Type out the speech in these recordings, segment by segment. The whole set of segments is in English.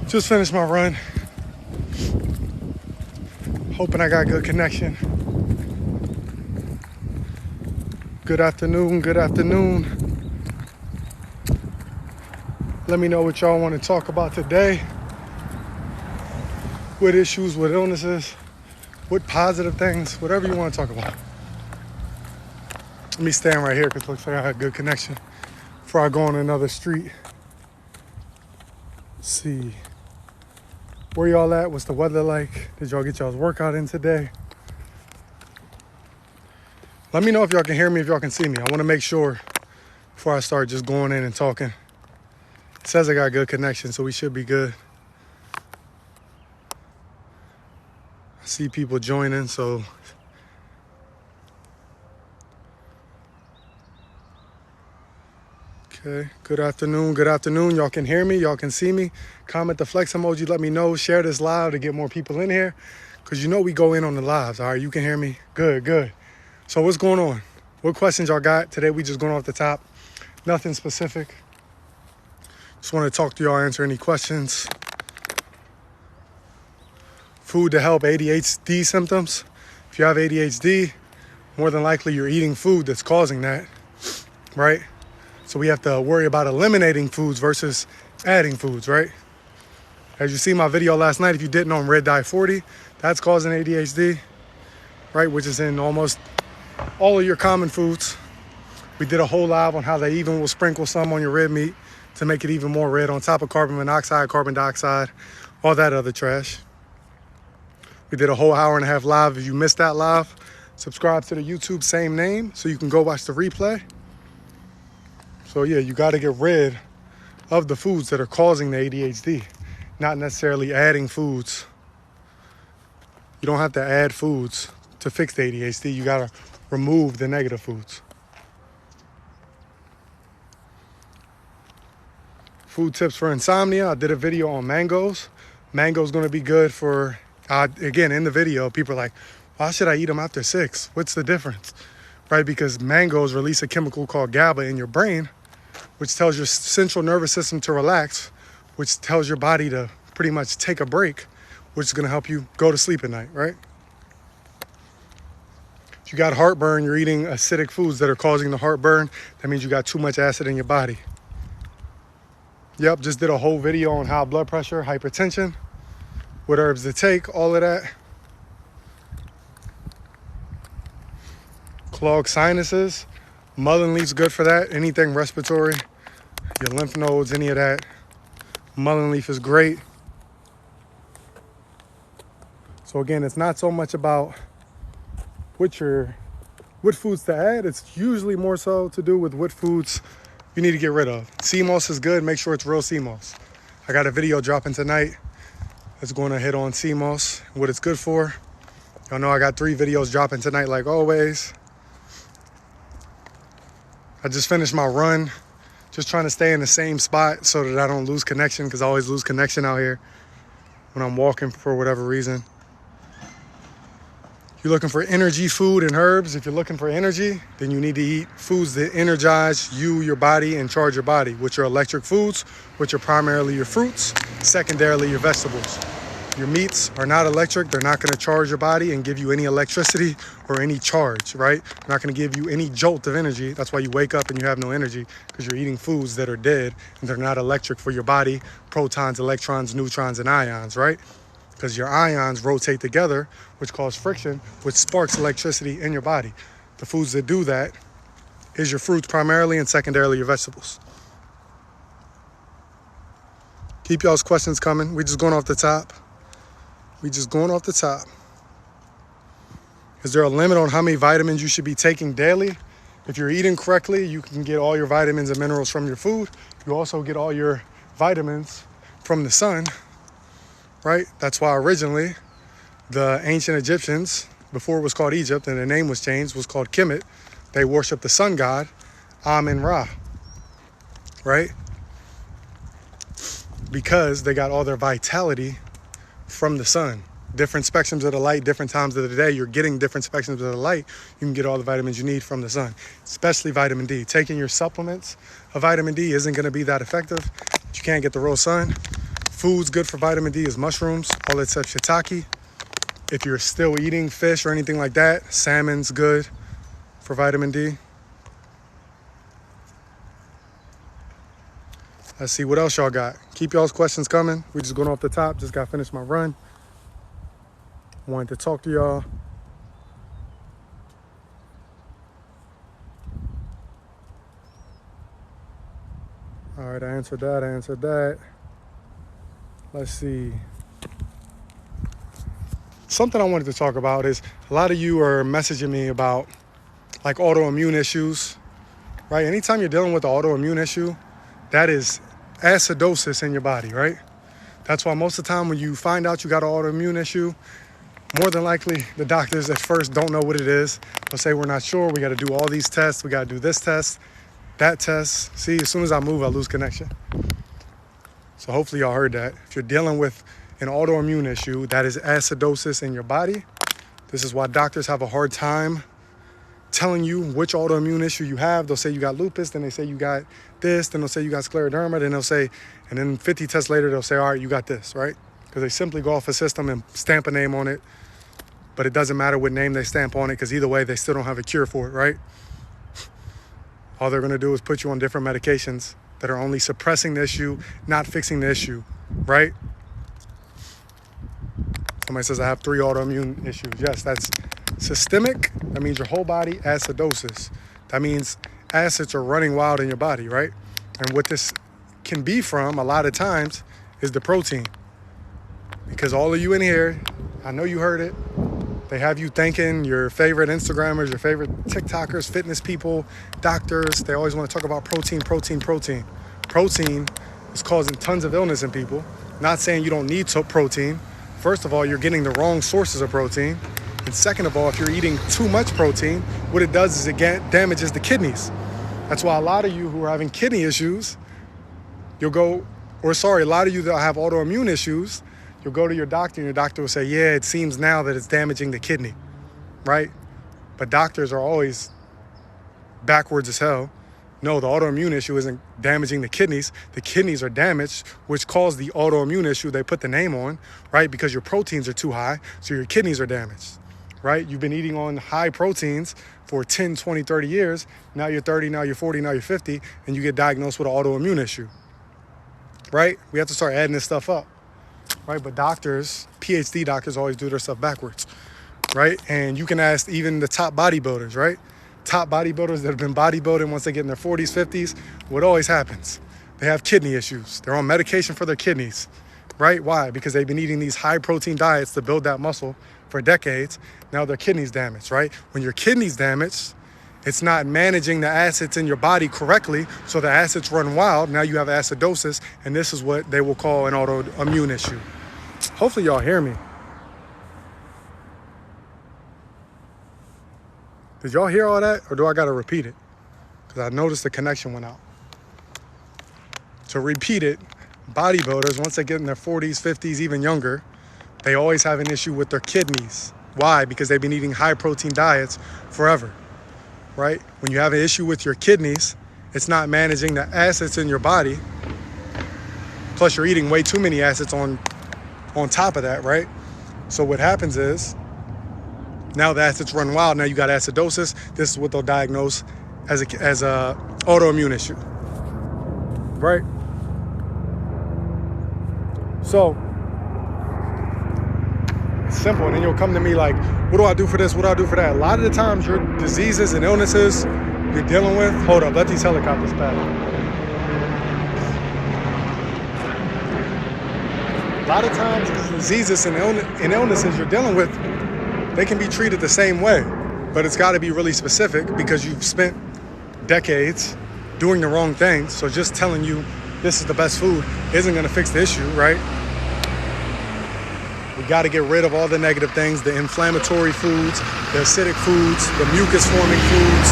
Just finished my run. Hoping I got good connection. Good afternoon, good afternoon. Let me know what y'all want to talk about today. What issues, what illnesses, what positive things, whatever you want to talk about. Let me stand right here because it looks like I had good connection before I go on another street. Let's see. Where y'all at? What's the weather like? Did y'all get y'all's workout in today? Let me know if y'all can hear me, if y'all can see me. I want to make sure before I start just going in and talking. It says I got good connection, so we should be good. I see people joining, so okay. Good afternoon, good afternoon. Y'all can hear me, y'all can see me. Comment the flex emoji, let me know. Share this live to get more people in here, because you know we go in on the lives. All right, you can hear me? Good, good. So what's going on? What questions y'all got? Today we just going off the top. Nothing specific. Just want to talk to y'all, answer any questions. Food to help ADHD symptoms. If you have ADHD, more than likely you're eating food that's causing that, right? So we have to worry about eliminating foods versus adding foods, right? As you see my video last night, if you didn't on Red Dye 40, that's causing ADHD, right? Which is in almost all of your common foods. We did a whole live on how they even will sprinkle some on your red meat to make it even more red on top of carbon monoxide, carbon dioxide, all that other trash. We did a whole hour and a half live. If you missed that live, subscribe to the YouTube, same name, so you can go watch the replay. So yeah, you got to get rid of the foods that are causing the ADHD, not necessarily adding foods. You don't have to add foods to fix the ADHD. You got to remove the negative foods. Food tips for insomnia. I did a video on mangoes. Mango's going to be good for, again, in the video, people are like, why should I eat them after 6? What's the difference? Right? Because mangoes release a chemical called GABA in your brain, which tells your central nervous system to relax, which tells your body to pretty much take a break, which is going to help you go to sleep at night, right? If you got heartburn, you're eating acidic foods that are causing the heartburn. That means you got too much acid in your body. Yep, just did a whole video on high blood pressure, hypertension, what herbs to take, all of that. Clogged sinuses, mullein leaf's good for that. Anything respiratory, your lymph nodes, any of that. Mullein leaf is great. So again, it's not so much about what foods to add. It's usually more so to do with what foods you need to get rid of. Sea moss is good. Make sure it's real sea moss. I got a video dropping tonight that's going to hit on sea moss, what it's good for. Y'all know I got 3 videos dropping tonight like always. I just finished my run, just trying to stay in the same spot so that I don't lose connection, because I always lose connection out here when I'm walking for whatever reason. You're looking for energy food and herbs. If you're looking for energy, then you need to eat foods that energize you, your body, and charge your body, which are electric foods, which are primarily your fruits, secondarily your vegetables. Your meats are not electric. They're not going to charge your body and give you any electricity or any charge, right? They're not going to give you any jolt of energy. That's why you wake up and you have no energy, because you're eating foods that are dead and they're not electric for your body, protons, electrons, neutrons, and ions, right? Because your ions rotate together, which causes friction, which sparks electricity in your body. The foods that do that is your fruits primarily, and secondarily your vegetables. Keep y'all's questions coming. We just going off the top. Is there a limit on how many vitamins you should be taking daily? If you're eating correctly, you can get all your vitamins and minerals from your food. You also get all your vitamins from the sun, right? That's why originally the ancient Egyptians, before it was called Egypt and the name was changed, was called Kemet. They worshiped the sun god, Amun-Ra, right? Because they got all their vitality from the sun. Different spectrums of the light, different times of the day, you're getting different spectrums of the light. You can get all the vitamins you need from the sun, especially vitamin D. Taking your supplements of vitamin D isn't going to be that effective. You can't get the real sun. foods good for vitamin D is mushrooms, all except shiitake. If you're still eating fish or anything like that, salmon's good for vitamin D. Let's see what else y'all got. Keep y'all's questions coming. We just going off the top. Just got finished my run. Wanted to talk to y'all. All right, I answered that. Let's see. Something I wanted to talk about is a lot of you are messaging me about like autoimmune issues, right? Anytime you're dealing with an autoimmune issue, that is acidosis in your body, right? That's why most of the time when you find out you got an autoimmune issue, more than likely the doctors at first don't know what it is. They'll say, we're not sure, we got to do all these tests, we got to do this test, that test. See, as soon as I move, I lose connection. So hopefully y'all heard that. If you're dealing with an autoimmune issue, that is acidosis in your body. This is why doctors have a hard time telling you which autoimmune issue you have. They'll say you got lupus, then they say you got this, then they'll say you got scleroderma, then they'll say, and then 50 tests later, they'll say, all right, you got this, right? Because they simply go off a system and stamp a name on it, but it doesn't matter what name they stamp on it, because either way, they still don't have a cure for it, right? All they're gonna do is put you on different medications that are only suppressing the issue, not fixing the issue, right? Somebody says, I have 3 autoimmune issues. Yes, that's systemic. That means your whole body. Acidosis. That means acids are running wild in your body, right? And what this can be from a lot of times is the protein. Because all of you in here, I know you heard it, they have you thanking your favorite Instagrammers, your favorite TikTokers, fitness people, doctors. They always want to talk about protein. Protein is causing tons of illness in people. Not saying you don't need protein. First of all, you're getting the wrong sources of protein. And second of all, if you're eating too much protein, what it does is it damages the kidneys. That's why a lot of you who are having kidney issues, a lot of you that have autoimmune issues, you'll go to your doctor and your doctor will say, yeah, it seems now that it's damaging the kidney, right? But doctors are always backwards as hell. No, the autoimmune issue isn't damaging the kidneys. The kidneys are damaged, which caused the autoimmune issue they put the name on, right? Because your proteins are too high, so your kidneys are damaged, right? You've been eating on high proteins for 10, 20, 30 years. Now you're 30, now you're 40, now you're 50, and you get diagnosed with an autoimmune issue, right? We have to start adding this stuff up, right? But doctors, PhD doctors, always do their stuff backwards, right? And you can ask even the top bodybuilders, right? Top bodybuilders that have been bodybuilding once they get in their 40s, 50s, what always happens? They have kidney issues. They're on medication for their kidneys, right? Why? Because they've been eating these high protein diets to build that muscle for decades. Now their kidneys damaged, right? When your kidneys damaged, it's not managing the acids in your body correctly, so the acids run wild. Now you have acidosis, and this is what they will call an autoimmune issue. Hopefully y'all hear me. Did y'all hear all that, or do I gotta repeat it? Because I noticed the connection went out. To repeat it, bodybuilders, once they get in their 40s, 50s, even younger, they always have an issue with their kidneys. Why? Because they've been eating high protein diets forever, right? When you have an issue with your kidneys, it's not managing the acids in your body. Plus you're eating way too many acids on top of that, right? So what happens is, now the acids run wild. Now you got acidosis. This is what they'll diagnose as a autoimmune issue, right? So it's simple. And then you'll come to me like, what do I do for this? What do I do for that? A lot of the times your diseases and illnesses you're dealing with, hold up, let these helicopters pass. A lot of times the diseases and illnesses you're dealing with, they can be treated the same way, but it's got to be really specific because you've spent decades doing the wrong things. So just telling you this is the best food isn't going to fix the issue, right? We got to get rid of all the negative things, the inflammatory foods, the acidic foods, the mucus-forming foods.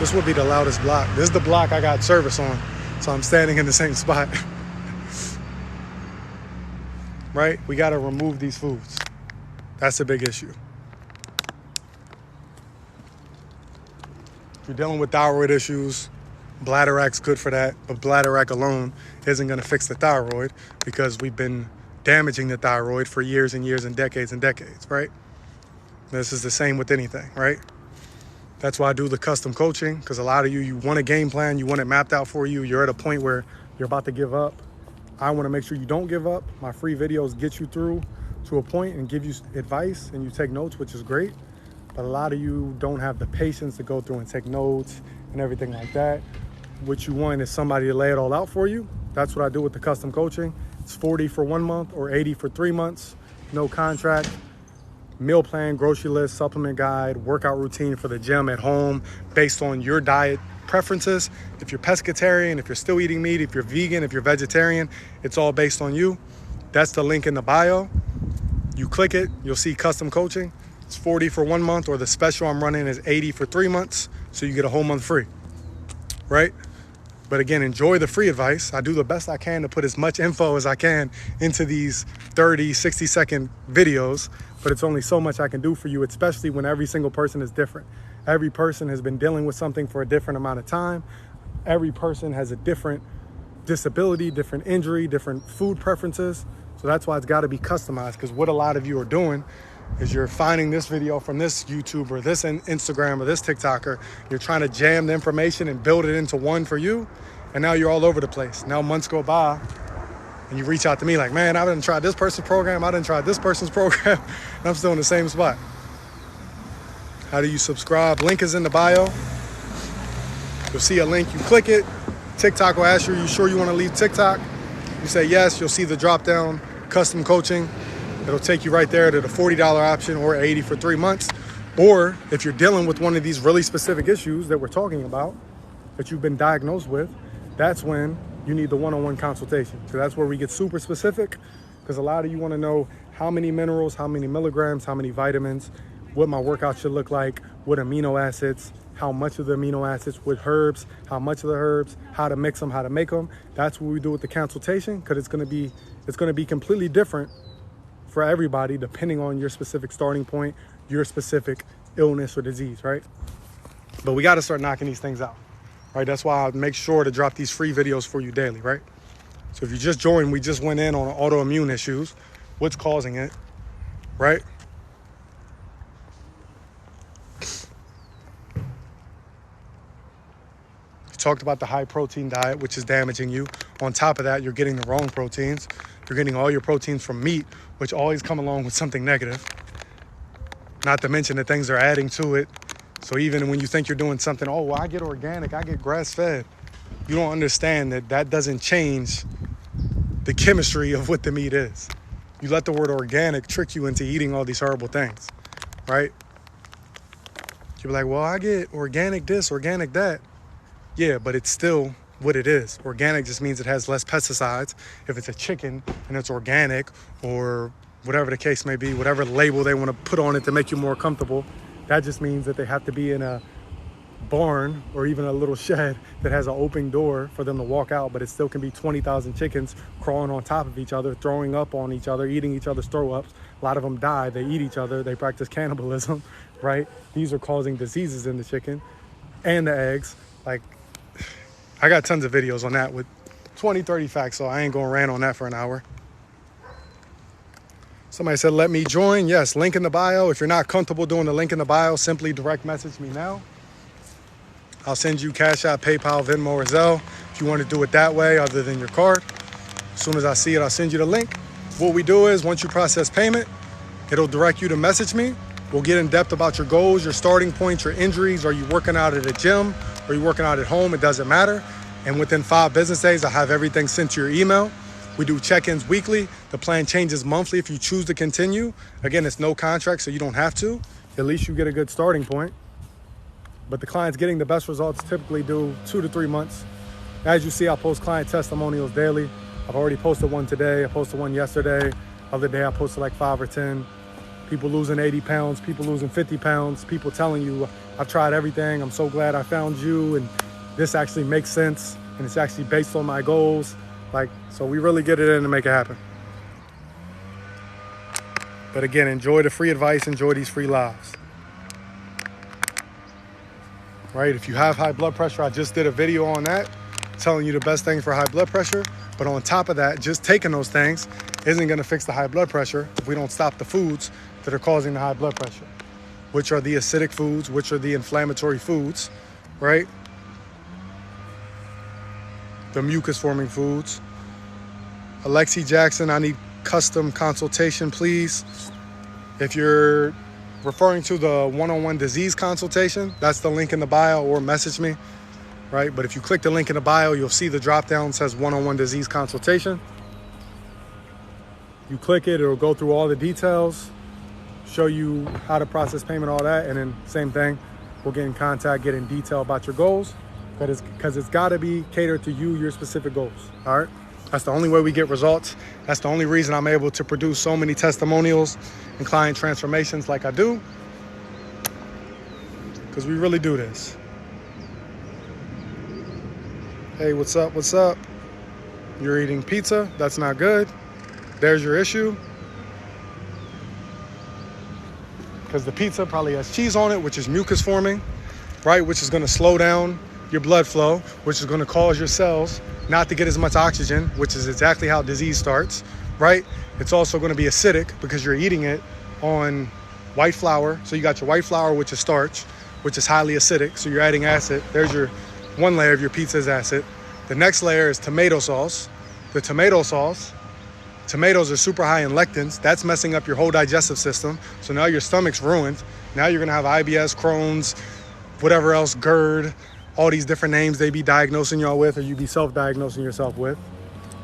This would be the loudest block. This is the block I got service on, so I'm standing in the same spot. Right? We got to remove these foods. That's a big issue. If you're dealing with thyroid issues, Bladderwrack's good for that, but Bladderwrack alone isn't going to fix the thyroid because we've been damaging the thyroid for years and years and decades, right? This is the same with anything, right? That's why I do the custom coaching, because a lot of you want a game plan, you want it mapped out for you, you're at a point where you're about to give up. I want to make sure you don't give up. My free videos get you through to a point and give you advice and you take notes, which is great. But a lot of you don't have the patience to go through and take notes and everything like that. What you want is somebody to lay it all out for you. That's what I do with the custom coaching. It's $40 for 1 month or $80 for 3 months. No contract. Meal plan, grocery list, supplement guide, workout routine for the gym at home based on your diet preferences. If you're pescatarian, if you're still eating meat, if you're vegan, if you're vegetarian, it's all based on you. That's the link in the bio. You click it, you'll see custom coaching. It's $40 for 1 month, or the special I'm running is $80 for 3 months. So you get a whole month free, right? But again, enjoy the free advice. I do the best I can to put as much info as I can into these 30, 60-second videos, but it's only so much I can do for you, especially when every single person is different. Every person has been dealing with something for a different amount of time. Every person has a different disability, different injury, different food preferences. So that's why it's got to be customized, because what a lot of you are doing is you're finding this video from this YouTuber, this Instagram, or this TikToker. You're trying to jam the information and build it into one for you. And now you're all over the place. Now months go by and you reach out to me like, man, I didn't try this person's program. I didn't try this person's program. And I'm still in the same spot. How do you subscribe? Link is in the bio. You'll see a link. You click it. TikTok will ask you, you sure you want to leave TikTok? You say yes. You'll see the drop down custom coaching. It'll take you right there to the $40 option or $80 for 3 months. Or if you're dealing with one of these really specific issues that we're talking about, that you've been diagnosed with, that's when you need the one-on-one consultation. So that's where we get super specific, because a lot of you want to know how many minerals, how many milligrams, how many vitamins, what my workout should look like, what amino acids, how much of the amino acids, what herbs, how much of the herbs, how to mix them, how to make them. That's what we do with the consultation, because it's going to be completely different for everybody depending on your specific starting point, your specific illness or disease, right? But we got to start knocking these things out, right? That's why I make sure to drop these free videos for you daily, right? So if you just joined, we just went in on autoimmune issues, what's causing it, right? We talked about the high protein diet, which is damaging you. On top of that, you're getting the wrong proteins. You're getting all your proteins from meat, which always come along with something negative. Not to mention the things they're adding to it. So even when you think you're doing something, oh, well, I get organic, I get grass-fed, you don't understand that that doesn't change the chemistry of what the meat is. You let the word organic trick you into eating all these horrible things, right? You're like, well, I get organic this, organic that. Yeah, but it's still what it is. Organic just means it has less pesticides. If it's a chicken and it's organic, or whatever the case may be, whatever label they want to put on it to make you more comfortable, that just means that they have to be in a barn or even a little shed that has an open door for them to walk out, but it still can be 20,000 chickens crawling on top of each other, throwing up on each other, eating each other's throw-ups. A lot of them die. They eat each other. They practice cannibalism, right? These are causing diseases in the chicken and the eggs. Like, I got tons of videos on that with 20, 30 facts, so I ain't going to rant on that for an hour. Somebody said, let me join. Yes, link in the bio. If you're not comfortable doing the link in the bio, simply direct message me now. I'll send you Cash App, PayPal, Venmo, or Zelle if you want to do it that way other than your card. As soon as I see it, I'll send you the link. What we do is once you process payment, it'll direct you to message me. We'll get in depth about your goals, your starting points, your injuries. Are you working out at a gym? Are you working out at home? It doesn't matter. And within 5 business days, I have everything sent to your email. We do check-ins weekly. The plan changes monthly if you choose to continue. Again, it's no contract, so you don't have to. At least you get a good starting point. But the clients getting the best results typically do 2 to 3 months. As you see, I post client testimonials daily. I've already posted one today. I posted one yesterday. Other day, I posted like 5 or 10. People losing 80 pounds, people losing 50 pounds, people telling you, I've tried everything. I'm so glad I found you. And this actually makes sense. And it's actually based on my goals. So we really get it in to make it happen. But again, enjoy the free advice, enjoy these free lives. right? If you have high blood pressure, I just did a video on that, telling you the best things for high blood pressure. But on top of that, just taking those things isn't gonna fix the high blood pressure if we don't stop the foods that are causing the high blood pressure, which are the acidic foods, which are the inflammatory foods, right? The mucus forming foods. Alexi Jackson, I need custom consultation, please. If you're referring to the one-on-one disease consultation, that's the link in the bio, or message me, right? But if you click the link in the bio, you'll see the drop down that says one-on-one disease consultation. You click it, it'll go through all the details, show you how to process payment, all that, and then same thing, we'll get in contact, get in detail about your goals, because it's gotta be catered to you, your specific goals, all right? That's the only way we get results. That's the only reason I'm able to produce so many testimonials and client transformations like I do, because we really do this. Hey, what's up, what's up? You're eating pizza, that's not good. There's your issue. Because the pizza probably has cheese on it, which is mucus forming, right? Which is gonna slow down your blood flow, which is gonna cause your cells not to get as much oxygen, which is exactly how disease starts, right? It's also gonna be acidic because you're eating it on white flour. So you got your white flour, which is starch, which is highly acidic. So you're adding acid. There's your one layer of your pizza's acid. The next layer is tomato sauce. The tomato sauce, tomatoes are super high in lectins. That's messing up your whole digestive system. So now your stomach's ruined. Now you're gonna have IBS, Crohn's, whatever else, GERD, all these different names they be diagnosing y'all with, or you be self-diagnosing yourself with.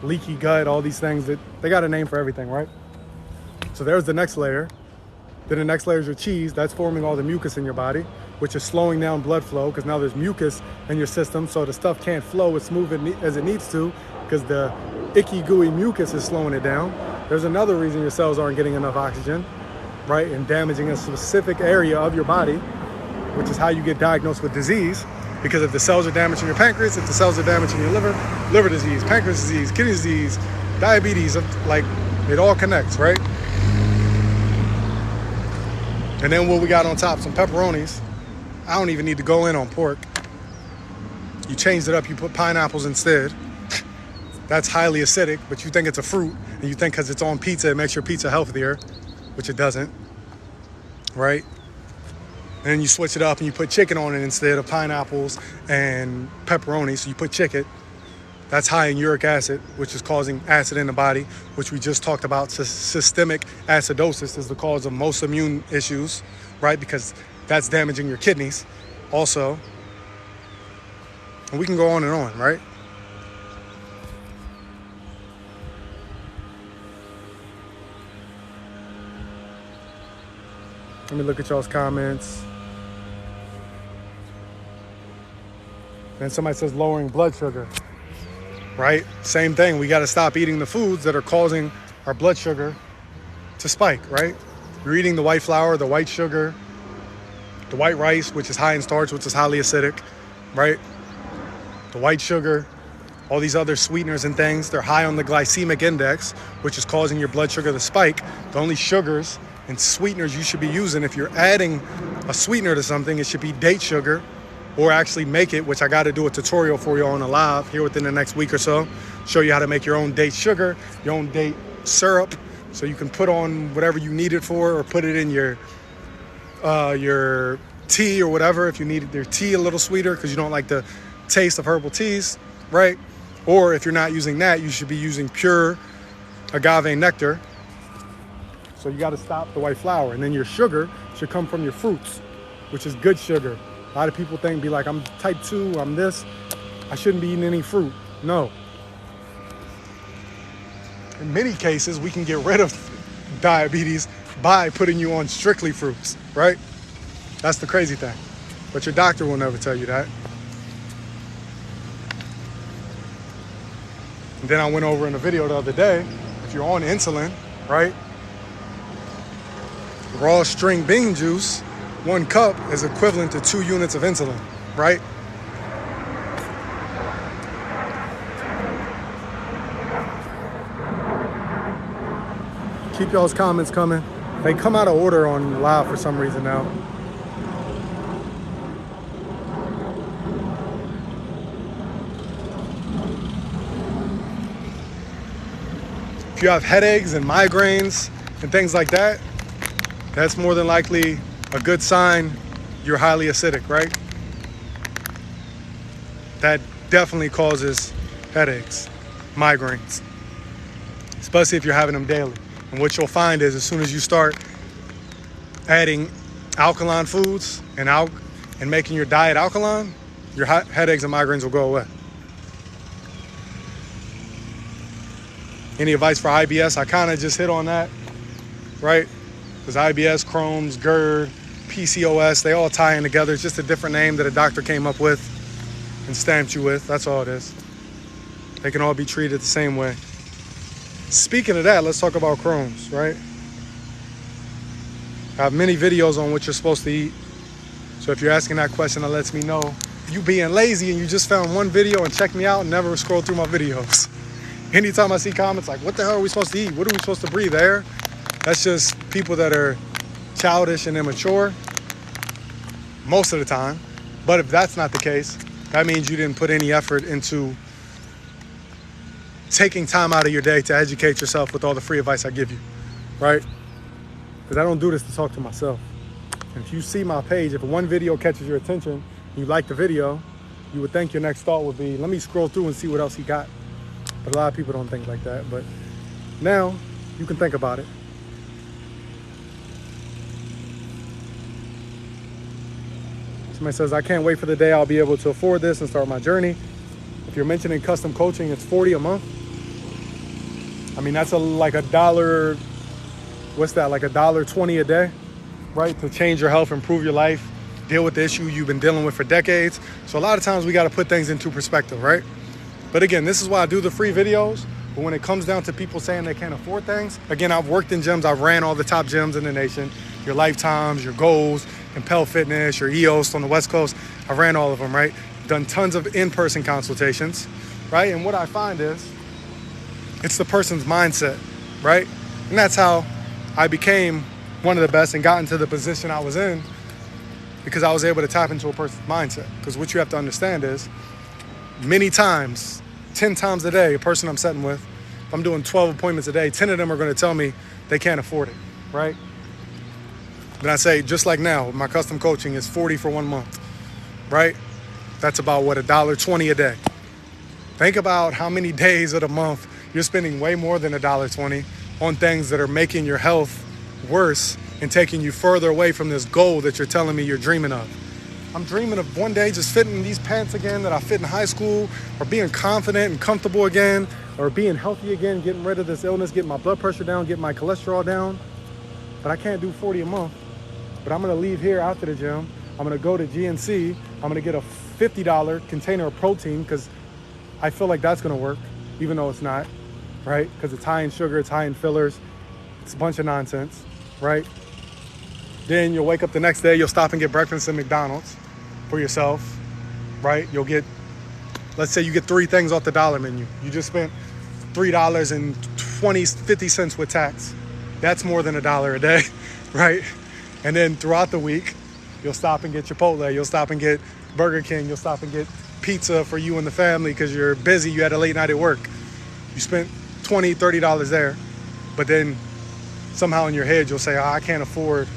Leaky gut, all these things, that they got a name for everything, right? So there's the next layer. Then the next layer is your cheese. That's forming all the mucus in your body, which is slowing down blood flow, because now there's mucus in your system, so the stuff can't flow as smooth as it needs to, because the icky, gooey mucus is slowing it down. There's another reason your cells aren't getting enough oxygen, right? And damaging a specific area of your body, which is how you get diagnosed with disease. Because if the cells are damaging your pancreas, if the cells are damaging your liver disease, pancreas disease, kidney disease, diabetes, like it all connects, right? And then what we got on top, some pepperonis. I don't even need to go in on pork. You changed it up, you put pineapples instead. That's highly acidic, but you think it's a fruit, and you think because it's on pizza, it makes your pizza healthier, which it doesn't, right? And then you switch it up and you put chicken on it instead of pineapples and pepperoni. So you put chicken. That's high in uric acid, which is causing acid in the body, which we just talked about. Systemic acidosis is the cause of most immune issues, right? Because that's damaging your kidneys also. And we can go on and on, right? Let me look at y'all's comments. Then somebody says lowering blood sugar, right? Same thing. We got to stop eating the foods that are causing our blood sugar to spike, right? You're eating the white flour, the white sugar, the white rice, which is high in starch, which is highly acidic, right? The white sugar, all these other sweeteners and things, they're high on the glycemic index, which is causing your blood sugar to spike. The only sugars and sweeteners you should be using, if you're adding a sweetener to something, it should be date sugar, or actually make it, which I got to do a tutorial for you on a live here within the next week or so. Show you how to make your own date sugar, your own date syrup, so you can put on whatever you need it for, or put it in your tea or whatever, if you need your tea a little sweeter because you don't like the taste of herbal teas, right? Or if you're not using that, you should be using pure agave nectar. So you got to stop the white flour. And then your sugar should come from your fruits, which is good sugar. A lot of people be like, I'm type 2, I'm this. I shouldn't be eating any fruit. No. In many cases, we can get rid of diabetes by putting you on strictly fruits, right? That's the crazy thing. But your doctor will never tell you that. And then I went over in a video the other day, if you're on insulin, right? Raw string bean juice, 1 cup is equivalent to 2 units of insulin, right? Keep y'all's comments coming. They come out of order on live for some reason now. If you have headaches and migraines and things like that, that's more than likely a good sign you're highly acidic, right? That definitely causes headaches, migraines, especially if you're having them daily. And what you'll find is as soon as you start adding alkaline foods and making your diet alkaline, your headaches and migraines will go away. Any advice for IBS? I kind of just hit on that, right? Because IBS, Crohn's, GERD, PCOS, they all tie in together. It's just a different name that a doctor came up with and stamped you with. That's all it is. They can all be treated the same way. Speaking of that, let's talk about Crohn's, right? I have many videos on what you're supposed to eat. So if you're asking that question, that lets me know you being lazy and you just found one video and checked me out and never scroll through my videos. Anytime I see comments like, what the hell are we supposed to eat? What are we supposed to breathe, air? That's just people that are childish and immature most of the time. But if that's not the case, that means you didn't put any effort into taking time out of your day to educate yourself with all the free advice I give you, right? Because I don't do this to talk to myself. And if you see my page, if one video catches your attention, you like the video, you would think your next thought would be, let me scroll through and see what else he got. But a lot of people don't think like that. But now you can think about it. Somebody says, I can't wait for the day I'll be able to afford this and start my journey. If you're mentioning custom coaching, it's $40 a month. I mean, that's like $1, what's that? Like $1.20 a day, right? To change your health, improve your life, deal with the issue you've been dealing with for decades. So a lot of times we got to put things into perspective, right? But again, this is why I do the free videos. But when it comes down to people saying they can't afford things, again, I've worked in gyms. I've ran all the top gyms in the nation. Your Lifetimes, your Goals, Compel Fitness, your EOS on the West Coast. I ran all of them, right? Done tons of in-person consultations, right? And what I find is it's the person's mindset, right? And that's how I became one of the best and got into the position I was in, because I was able to tap into a person's mindset. Because what you have to understand is many times, 10 times a day, a person I'm sitting with, if I'm doing 12 appointments a day, 10 of them are going to tell me they can't afford it, right? Then I say, just like now, my custom coaching is $40 for 1 month, right? That's about, what, $1.20 a day. Think about how many days of the month you're spending way more than $1.20 on things that are making your health worse and taking you further away from this goal that you're telling me you're dreaming of. I'm dreaming of one day just fitting these pants again that I fit in high school, or being confident and comfortable again, or being healthy again, getting rid of this illness, getting my blood pressure down, getting my cholesterol down. But I can't do $40 a month. But I'm gonna leave here after the gym. I'm gonna go to GNC. I'm gonna get a $50 container of protein because I feel like that's gonna work, even though it's not, right? Because it's high in sugar, it's high in fillers. It's a bunch of nonsense, right? Then you'll wake up the next day, you'll stop and get breakfast at McDonald's for yourself, right? You'll get, let's say you get 3 things off the dollar menu. You just spent $3.50 with tax. That's more than $1 a day, right? And then throughout the week, you'll stop and get Chipotle, you'll stop and get Burger King, you'll stop and get pizza for you and the family because you're busy, you had a late night at work. You spent $20, $30 there, but then somehow in your head you'll say, oh, I can't afford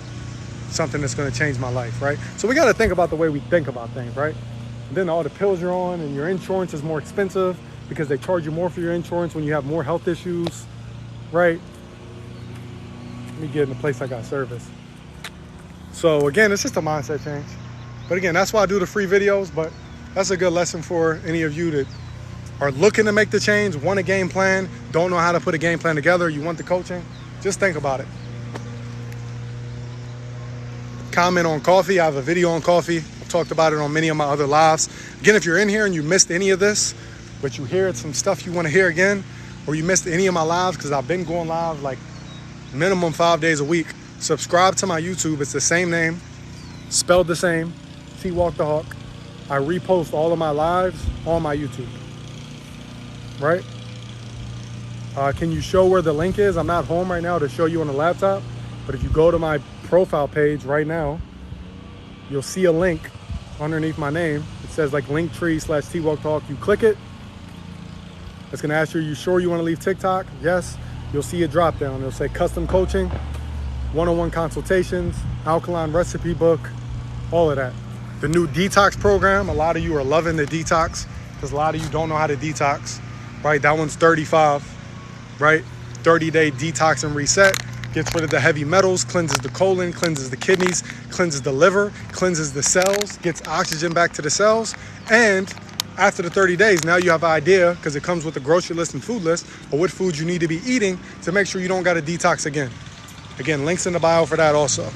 something that's gonna change my life, right? So we gotta think about the way we think about things, right? And then all the pills you're on and your insurance is more expensive because they charge you more for your insurance when you have more health issues, right? Let me get in a place I got service. So again, it's just a mindset change. But again, that's why I do the free videos, but that's a good lesson for any of you that are looking to make the change, want a game plan, don't know how to put a game plan together, you want the coaching, just think about it. Comment on coffee. I have a video on coffee. I've talked about it on many of my other lives. Again, if you're in here and you missed any of this, but you hear some stuff you want to hear again, or you missed any of my lives, because I've been going live like minimum 5 days a week, subscribe to my YouTube. It's the same name, spelled the same, T-Walk the Hawk. I repost all of my lives on my YouTube, right? Can you show where the link is? I'm not home right now to show you on the laptop, but if you go to my profile page right now, you'll see a link underneath my name. It says like Linktree/T-Walk Talk. You click it. It's gonna ask you, are you sure you wanna leave TikTok? Yes. you'll see a drop down. It'll say custom coaching, one-on-one consultations, alkaline recipe book, all of that. The new detox program, a lot of you are loving the detox because a lot of you don't know how to detox, right? That one's $35, right? 30-day detox and reset. Gets rid of the heavy metals, cleanses the colon, cleanses the kidneys, cleanses the liver, cleanses the cells, gets oxygen back to the cells. And after the 30 days, now you have an idea, because it comes with the grocery list and food list, of what foods you need to be eating to make sure you don't got to detox again. Again, links in the bio for that also.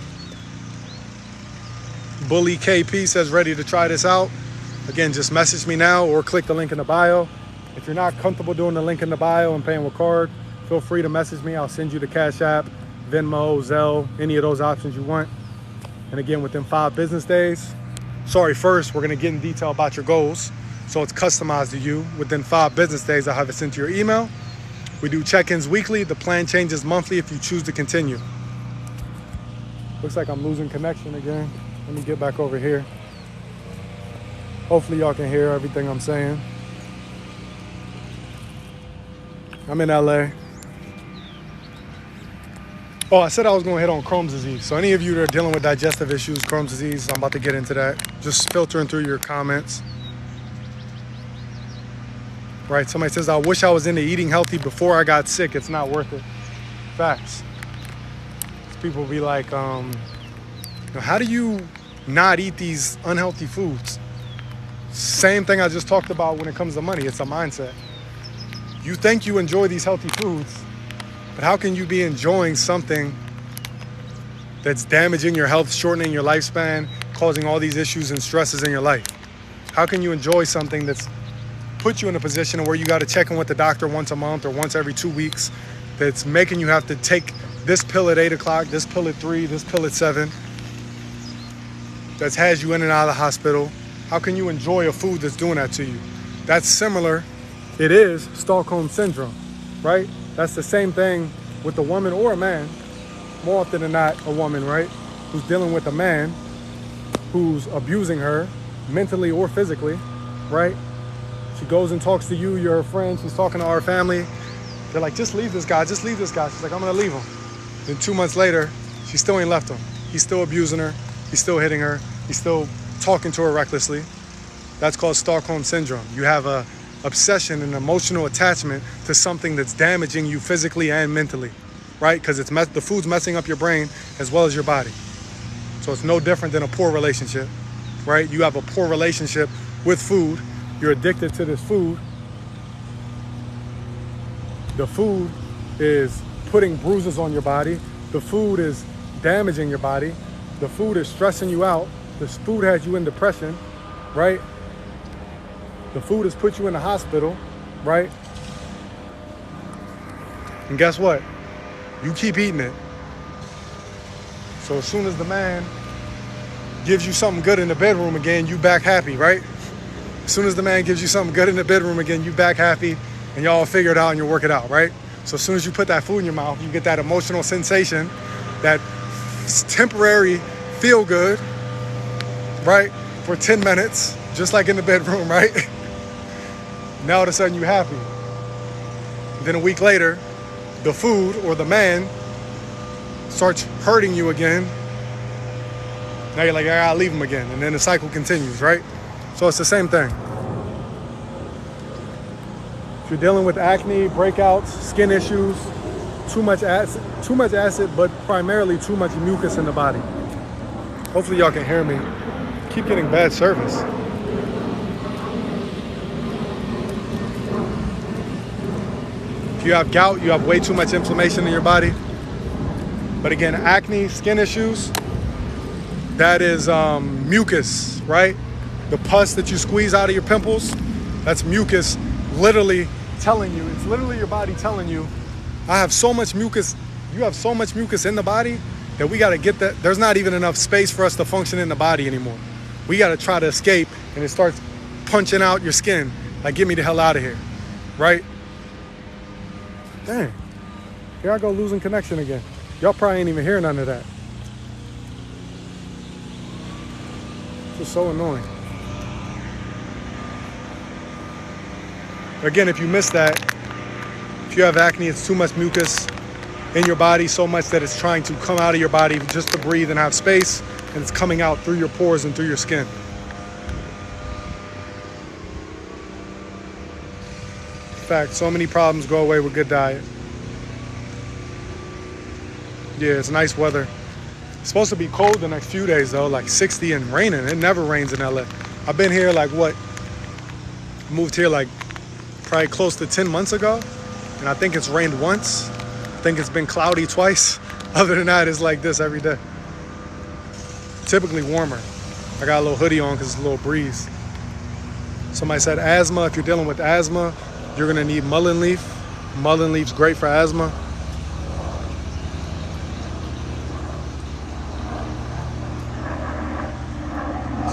Bully KP says ready to try this out. Again, just message me now or click the link in the bio. If you're not comfortable doing the link in the bio and paying with card, feel free to message me. I'll send you the Cash App, Venmo, Zelle, any of those options you want. And again, within 5 business days. First, we're going to get in detail about your goals. So it's customized to you. Within 5 business days, I'll have it sent to your email. We do check-ins weekly. The plan changes monthly if you choose to continue. Looks like I'm losing connection again. Let me get back over here. Hopefully y'all can hear everything I'm saying. I'm in LA. Oh, I said I was going to hit on Crohn's disease. So any of you that are dealing with digestive issues, Crohn's disease, I'm about to get into that. Just filtering through your comments. Right, somebody says, I wish I was into eating healthy before I got sick. It's not worth it. Facts. People be like, how do you not eat these unhealthy foods? Same thing I just talked about when it comes to money. It's a mindset. You think you enjoy these healthy foods, but how can you be enjoying something that's damaging your health, shortening your lifespan, causing all these issues and stresses in your life? How can you enjoy something that's put you in a position where you got to check in with the doctor once a month or once every 2 weeks, that's making you have to take this pill at 8 o'clock, this pill at 3, this pill at 7, that has you in and out of the hospital? How can you enjoy a food that's doing that to you? That's similar. It is Stockholm Syndrome, right? That's the same thing with a woman or a man, more often than not a woman, right? Who's dealing with a man who's abusing her mentally or physically, right? She goes and talks to you, you're her friend, she's talking to our family. They're like, just leave this guy, just leave this guy. She's like, I'm gonna leave him. Then 2 months later, she still ain't left him. He's still abusing her, he's still hitting her, he's still talking to her recklessly. That's called Stockholm Syndrome. You have a obsession and emotional attachment to something that's damaging you physically and mentally, right? Because the food's messing up your brain as well as your body. So it's no different than a poor relationship, right? You have a poor relationship with food. You're addicted to this food. The food is putting bruises on your body. The food is damaging your body. The food is stressing you out. The food has you in depression, right? The food has put you in the hospital, right? And guess what? You keep eating it. So as soon as the man gives you something good in the bedroom again, you back happy, right? As soon as the man gives you something good in the bedroom again, you back happy, and y'all figure it out and you work it out, right? So as soon as you put that food in your mouth, you get that emotional sensation, that temporary feel good, right? For 10 minutes, just like in the bedroom, right? Now all of a sudden you're happy. Then a week later, the food or the man starts hurting you again. Now you're like, I gotta leave him again. And then the cycle continues, right? So it's the same thing. If you're dealing with acne, breakouts, skin issues, too much acid, but primarily too much mucus in the body. Hopefully y'all can hear me. Keep getting bad service. If you have gout, you have way too much inflammation in your body. But again, acne, skin issues, that is mucus, right? The pus that you squeeze out of your pimples, that's mucus literally telling you, it's literally your body telling you, I have so much mucus, you have so much mucus in the body that we gotta get that, there's not even enough space for us to function in the body anymore. We gotta try to escape, and it starts punching out your skin, like get me the hell out of here, right? Dang, here I go losing connection again. Y'all probably ain't even hear none of that. It's so annoying. Again, if you missed that, if If you have acne, it's too much mucus in your body, so much that it's trying to come out of your body just to breathe and have space, and it's coming out through your pores and through your skin. In fact, so many problems go away with good diet. Yeah, it's nice weather. It's supposed to be cold the next few days though, like 60 and raining. It never rains in LA. I've been here like moved here like probably close to 10 months ago, and I think it's rained once. I think it's been cloudy twice. Other than that, it's like this every day. Typically warmer. I got a little hoodie on because it's a little breeze. Somebody said asthma. If you're dealing with asthma, you're gonna need mullein leaf. Mullein leaf's great for asthma.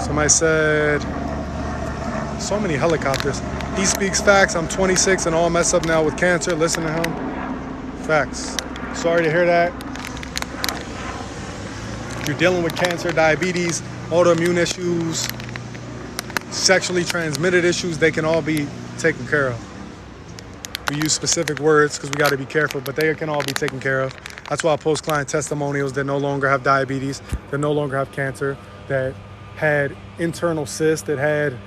Somebody said, so many helicopters. He speaks facts. I'm 26 and all messed up now with cancer. Listen to him. Facts. Sorry to hear that. If you're dealing with cancer, diabetes, autoimmune issues, sexually transmitted issues, they can all be taken care of. We use specific words because we got to be careful, but they can all be taken care of. That's why I post client testimonials that no longer have diabetes, that no longer have cancer, that had internal cysts, that had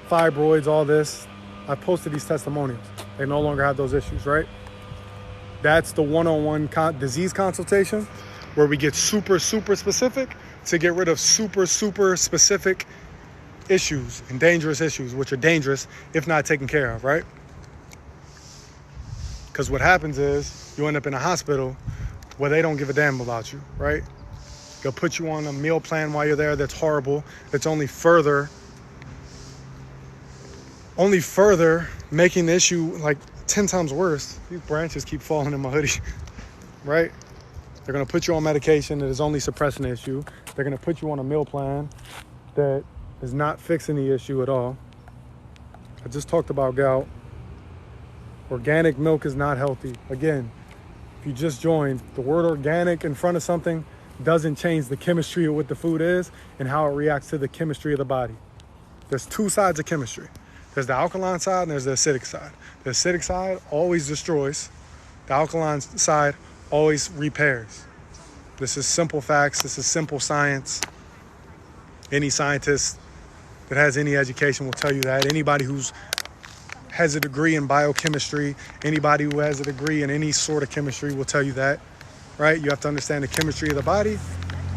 fibroids, all this. I posted these testimonials. They no longer have those issues, right? That's the one-on-one disease consultation where we get super, super specific to get rid of super, super specific issues and dangerous issues, which are dangerous if not taken care of, right? Because what happens is you end up in a hospital where they don't give a damn about you, right? They'll put you on a meal plan while you're there that's horrible. That's only further making the issue like 10 times worse. These branches keep falling in my hoodie, right? They're gonna put you on medication that is only suppressing the issue. They're gonna put you on a meal plan that is not fixing the issue at all. I just talked about gout. Organic milk is not healthy. Again, if you just joined, the word organic in front of something doesn't change the chemistry of what the food is and how it reacts to the chemistry of the body. There's two sides of chemistry. There's the alkaline side and there's the acidic side. The acidic side always destroys. The alkaline side always repairs. This is simple facts. This is simple science. Any scientist that has any education will tell you that. Anybody who's has a degree in biochemistry, anybody who has a degree in any sort of chemistry will tell you that, right? You have to understand the chemistry of the body,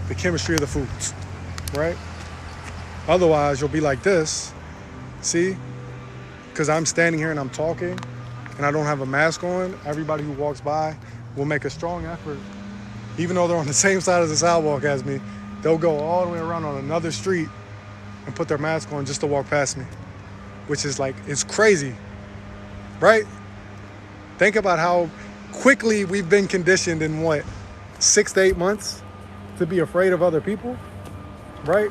the chemistry of the foods, right? Otherwise, you'll be like this, see? Because I'm standing here and I'm talking and I don't have a mask on, everybody who walks by will make a strong effort. Even though they're on the same side of the sidewalk as me, they'll go all the way around on another street and put their mask on just to walk past me, which is like, it's crazy, right? Think about how quickly we've been conditioned in 6 to 8 months to be afraid of other people, right?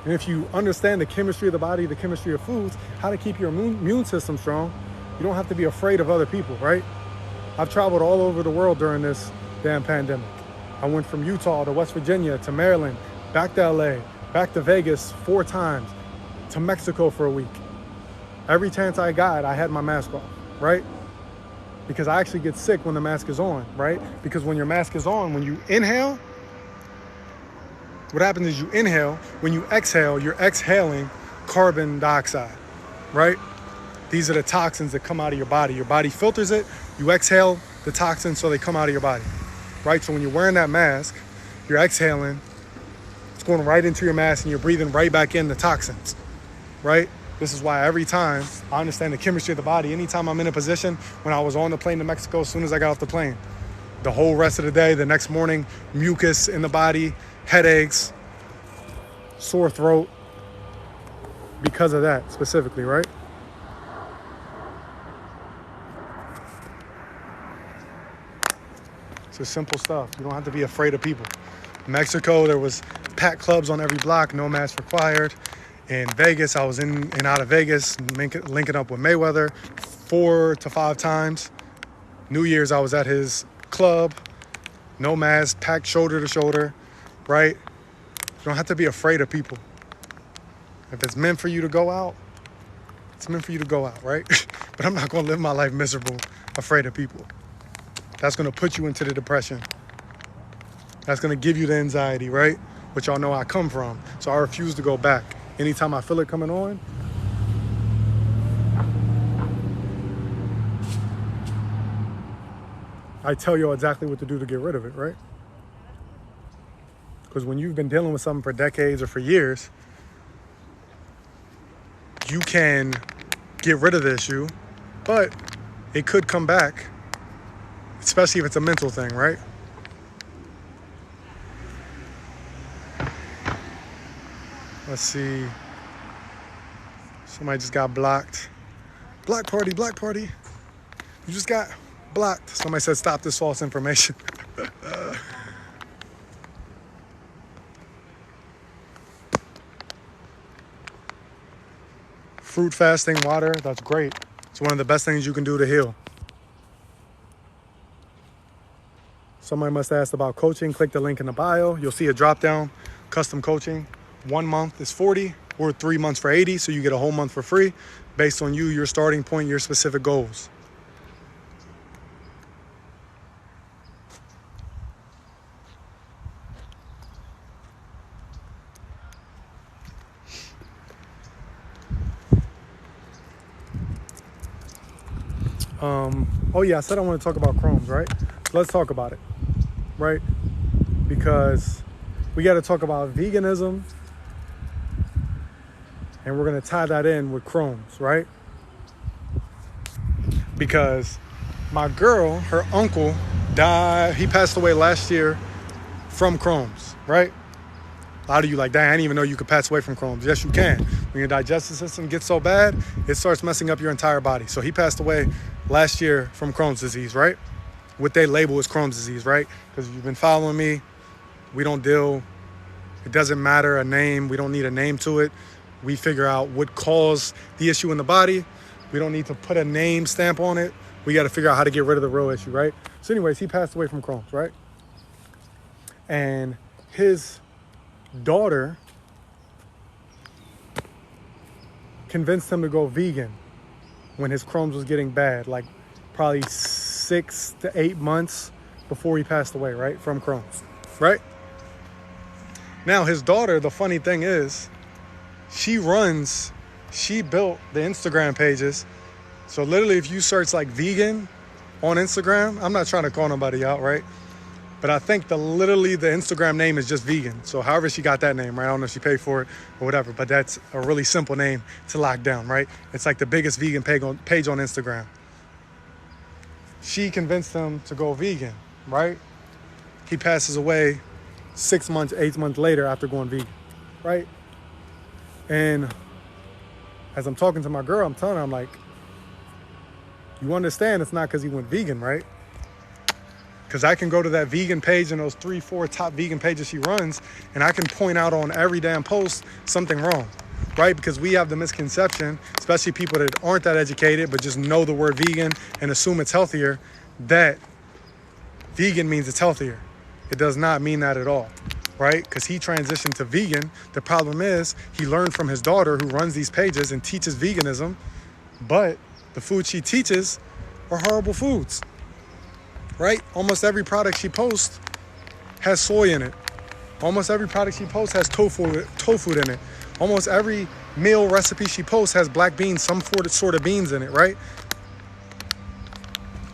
And if you understand the chemistry of the body, the chemistry of foods, how to keep your immune system strong, you don't have to be afraid of other people, right? I've traveled all over the world during this damn pandemic. I went from Utah to West Virginia to Maryland, back to LA, back to Vegas 4 times, to Mexico for a week. Every chance I got, I had my mask on, right? Because I actually get sick when the mask is on, right? Because when your mask is on, when you inhale, what happens is you inhale. When you exhale, you're exhaling carbon dioxide, right? These are the toxins that come out of your body. Your body filters it. You exhale the toxins so they come out of your body, right? So when you're wearing that mask, you're exhaling. It's going right into your mask and you're breathing right back in the toxins, right? This is why every time I understand the chemistry of the body. Anytime I'm in a position, when I was on the plane to Mexico, as soon as I got off the plane, the whole rest of the day, the next morning, mucus in the body, headaches, sore throat, because of that specifically, right? It's just simple stuff. You don't have to be afraid of people. In Mexico, there was packed clubs on every block, no mask required. In Vegas, I was in and out of Vegas, linking up with Mayweather 4 to 5 times. New Year's, I was at his club, no mask, packed shoulder to shoulder, right? You don't have to be afraid of people. If it's meant for you to go out, it's meant for you to go out, right? But I'm not going to live my life miserable afraid of people. That's going to put you into the depression. That's going to give you the anxiety, right? Which y'all know I come from. So I refuse to go back. Anytime I feel it coming on, I tell you exactly what to do to get rid of it, right? Because when you've been dealing with something for decades or for years, you can get rid of the issue, but it could come back, especially if it's a mental thing, right? Let's see. Somebody just got blocked. Block party, block party. You just got blocked. Somebody said, stop this false information. Fruit fasting, water, that's great. It's one of the best things you can do to heal. Somebody must have asked about coaching. Click the link in the bio. You'll see a drop down, custom coaching. 1 month is 40 or 3 months for 80. So you get a whole month for free based on you, your starting point, your specific goals. Oh yeah, I said I want to talk about Crohn's, right? So let's talk about it, right? Because we got to talk about veganism, and we're going to tie that in with Crohn's, right? Because my girl, her uncle died, he passed away last year from Crohn's, right? A lot of you like, dang, I didn't even know you could pass away from Crohn's. Yes, you can. When your digestive system gets so bad, it starts messing up your entire body. So he passed away last year from Crohn's disease, right? What they label as Crohn's disease, right? Because you've been following me. We don't deal, it doesn't matter a name. We don't need a name to it. We figure out what caused the issue in the body. We don't need to put a name stamp on it. We got to figure out how to get rid of the real issue, right? So anyways, he passed away from Crohn's, right? And his daughter convinced him to go vegan when his Crohn's was getting bad, like probably 6 to 8 months before he passed away, right? From Crohn's, right? Now his daughter, the funny thing is, she built the Instagram pages. So literally if you search like vegan on Instagram, I'm not trying to call nobody out, right? But I think literally the Instagram name is just vegan. So however she got that name, right? I don't know if she paid for it or whatever, but that's a really simple name to lock down, right? It's like the biggest vegan page on Instagram. She convinced him to go vegan, right? He passes away 6 months, 8 months later after going vegan, right? And as I'm talking to my girl, I'm telling her, I'm like, you understand it's not because he went vegan, right? Because I can go to that vegan page and those 3-4 top vegan pages she runs, and I can point out on every damn post something wrong, right? Because we have the misconception, especially people that aren't that educated but just know the word vegan and assume it's healthier, that vegan means it's healthier. It does not mean that at all, right? Because he transitioned to vegan. The problem is he learned from his daughter who runs these pages and teaches veganism, but the food she teaches are horrible foods. Right? Almost every product she posts has soy in it. Almost every product she posts has tofu in it. Almost every meal recipe she posts has black beans, some sort of beans in it, right?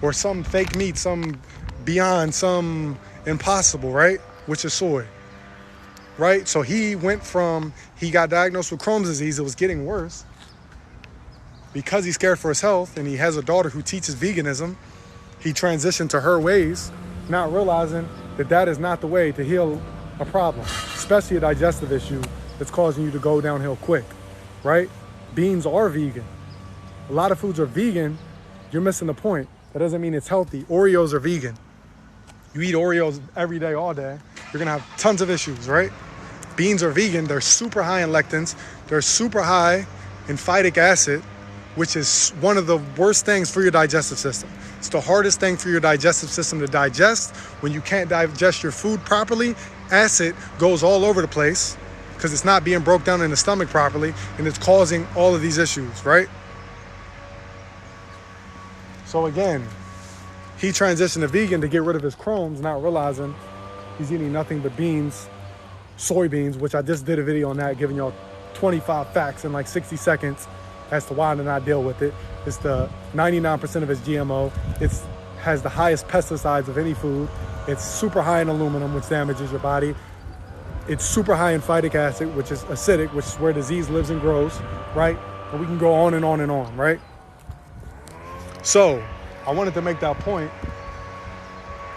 Or some fake meat, some Beyond, some Impossible, right? Which is soy, right? So he got diagnosed with Crohn's disease. It was getting worse because he's scared for his health, and he has a daughter who teaches veganism. He transitioned to her ways, not realizing that is not the way to heal a problem, especially a digestive issue that's causing you to go downhill quick, right? Beans are vegan. A lot of foods are vegan. You're missing the point. That doesn't mean it's healthy. Oreos are vegan. You eat Oreos every day, all day, you're gonna have tons of issues, right? Beans are vegan. They're super high in lectins. They're super high in phytic acid, which is one of the worst things for your digestive system. It's the hardest thing for your digestive system to digest. When you can't digest your food properly, acid goes all over the place because it's not being broke down in the stomach properly, and it's causing all of these issues, right? So again, He transitioned to vegan to get rid of his Crohn's, not realizing he's eating nothing but beans, soybeans, which I just did a video on that, giving y'all 25 facts in like 60 seconds as to why to not deal with it. It's the 99% of it's GMO. It has the highest pesticides of any food. It's super high in aluminum, which damages your body. It's super high in phytic acid, which is acidic, which is where disease lives and grows, right? And we can go on and on and on, right? So I wanted to make that point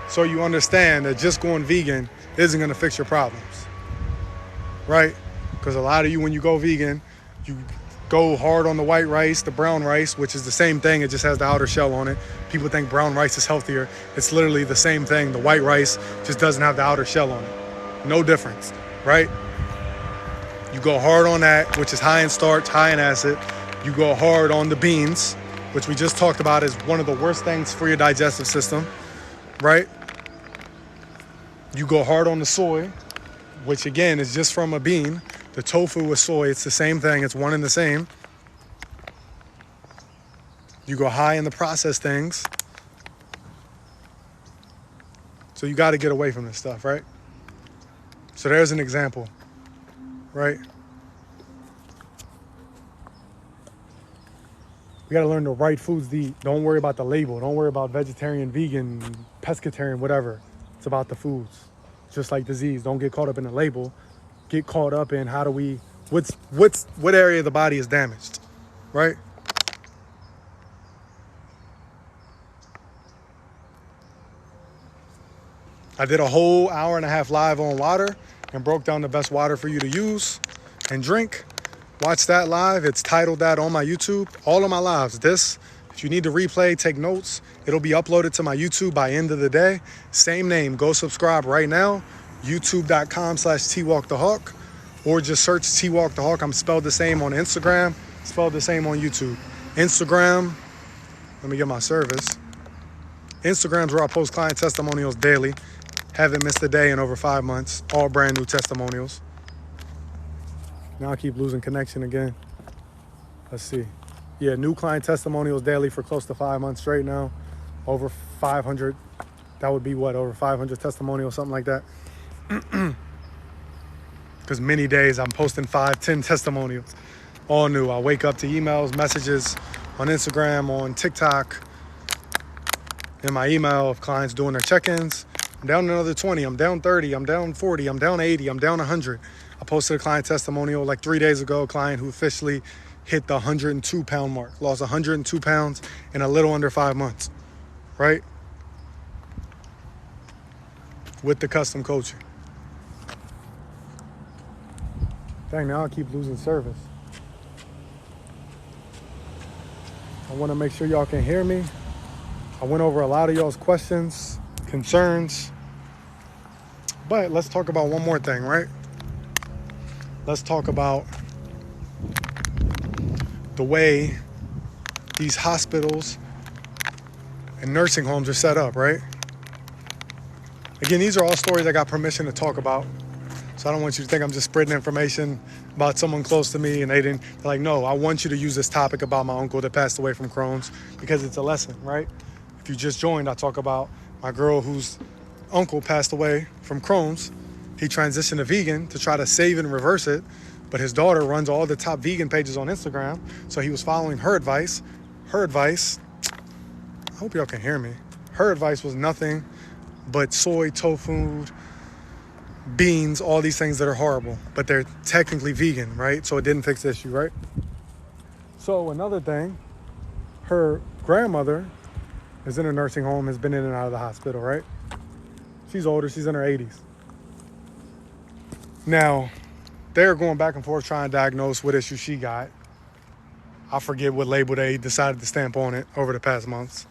so you understand that just going vegan isn't going to fix your problems, right? Because a lot of you, when you go vegan, you go hard on the white rice, the brown rice, which is the same thing. It just has the outer shell on it. People think brown rice is healthier. It's literally the same thing. The white rice just doesn't have the outer shell on it. No difference, right? You go hard on that, which is high in starch, high in acid. You go hard on the beans, which we just talked about is one of the worst things for your digestive system, right? You go hard on the soy, which again is just from a bean. The tofu with soy, it's the same thing. It's one and the same. You go high in the processed things. So you got to get away from this stuff, right? So there's an example, right? We got to learn the right foods to eat. Don't worry about the label. Don't worry about vegetarian, vegan, pescatarian, whatever. It's about the foods. Just like disease. Don't get caught up in the label. Get caught up in what area of the body is damaged, right? I did a whole hour-and-a-half live on water and broke down the best water for you to use and drink. Watch that live. It's titled that on my YouTube. All of my lives. If you need to replay, take notes. It'll be uploaded to my YouTube by end of the day. Same name. Go subscribe right now. YouTube.com/TWalkTheHawk. Or just search TWalkTheHawk. I'm spelled the same on Instagram. Spelled the same on YouTube. Instagram. Let me get my service. Instagram's where I post client testimonials daily. Haven't missed a day in over 5 months. All brand new testimonials. Now I keep losing connection again. Let's see. Yeah, new client testimonials daily for close to 5 months straight now. Over 500. That would be what? Over 500 testimonials, something like that. Because many days I'm posting 5-10 testimonials. All new. I wake up to emails, messages on Instagram, on TikTok, in my email of clients doing their check-ins. I'm down another 20. I'm down 30. I'm down 40. I'm down 80. I'm down 100. I posted a client testimonial like 3 days ago, a client who officially hit the 102-pound mark, lost 102 pounds in a little under 5 months, right? With the custom coaching. Dang, now I keep losing service. I want to make sure y'all can hear me. I went over a lot of y'all's questions, concerns. But let's talk about one more thing, right? Let's talk about the way these hospitals and nursing homes are set up, right? Again, these are all stories I got permission to talk about. So I don't want you to think I'm just spreading information about someone close to me and they're like, no, I want you to use this topic about my uncle that passed away from Crohn's because it's a lesson, right? If you just joined, I talk about my girl whose uncle passed away from Crohn's. He transitioned to vegan to try to save and reverse it, but his daughter runs all the top vegan pages on Instagram, so he was following her advice. Her advice, I hope y'all can hear me. Her advice was nothing but soy, tofu, beans, all these things that are horrible, but they're technically vegan, right? So it didn't fix the issue, right? So another thing, her grandmother is in a nursing home, has been in and out of the hospital, right? She's older, she's in her 80s. Now, they're going back and forth trying to diagnose what issue she got. I forget what label they decided to stamp on it over the past months.